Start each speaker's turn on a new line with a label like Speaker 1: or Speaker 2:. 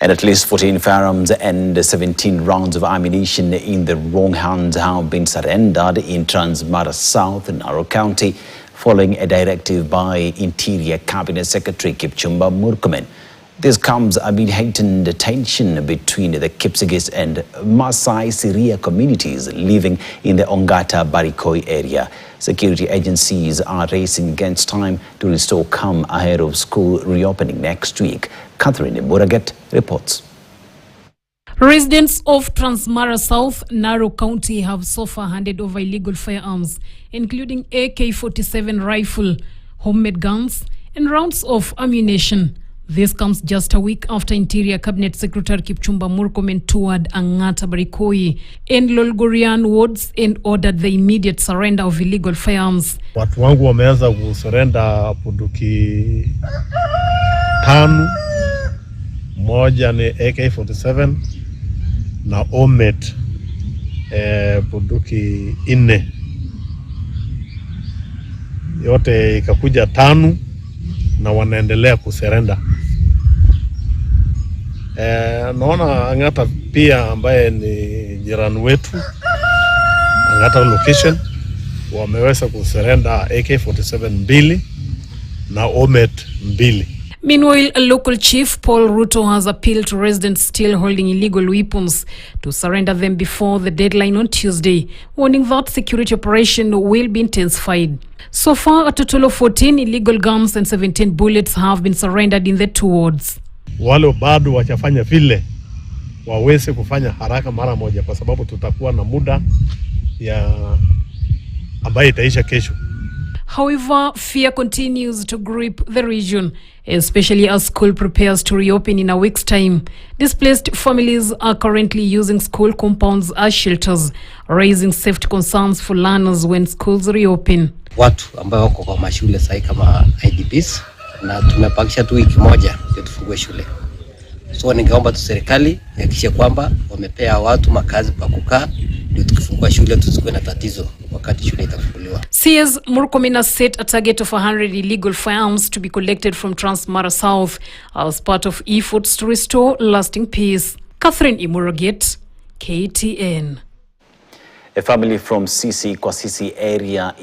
Speaker 1: And at least 14 firearms and 17 rounds of ammunition in the wrong hands have been surrendered in Transmara South, Narok County, following a directive by Interior Cabinet Secretary Kipchumba Murkomen. This comes amid heightened tension between the Kipsigis and Maasai Syria communities living in the Ongata Barikoi area. Security agencies are racing against time to restore calm ahead of school reopening next week. Catherine Muraget reports.
Speaker 2: Residents of Transmara South, Narok County have so far handed over illegal firearms, including AK-47 rifle, homemade guns, and rounds of ammunition. This comes just a week after Interior Cabinet Secretary Kipchumba Murkomen toured Ongata Barikoi and Lolgorian wards and ordered the immediate surrender of illegal firearms.
Speaker 3: Watu wangu wameanza kusurrender bunduki 5, moja ni AK-47 na homemade bunduki 4. Yote ikakuja 5 na wanaendelea kusurrender. Naona Ongata pia ambaye ni jirani wetu, Ongata location, wameweza kusurrender AK-47 2 na homemade 2.
Speaker 2: Meanwhile, a local chief, Paul Ruto, has appealed to residents still holding illegal weapons to surrender them before the deadline on Tuesday, warning that security operation will be intensified. So far, a total of 14 illegal guns and 17 bullets have been surrendered in the 2 wards.
Speaker 3: Wale bado wachafanya vile waweze kufanya haraka mara moja, kwa sababu tutakuwa na muda ya ambayo itaisha kesho.
Speaker 2: However, fear continues to grip the region, especially as school prepares to reopen in a week's time. Displaced families are currently using school compounds as shelters, raising safety concerns for learners when schools reopen.
Speaker 4: Watu ambao wako kwa mashule sasa kama IDPs, na tumepangisha tu wiki moja ndio tufungue shule. So ningeomba tu serikali ihakikishe kwamba wamepea watu makazi pa kukaa ndio tukifungua shule tusikuwe na tatizo wakati shule itafunguliwa.
Speaker 2: CS Murkomen has set a target of 100 illegal firearms to be collected from Transmara South as part of efforts to restore lasting peace. Catherine Imuraget, KTN.
Speaker 1: A family from Kwasisi area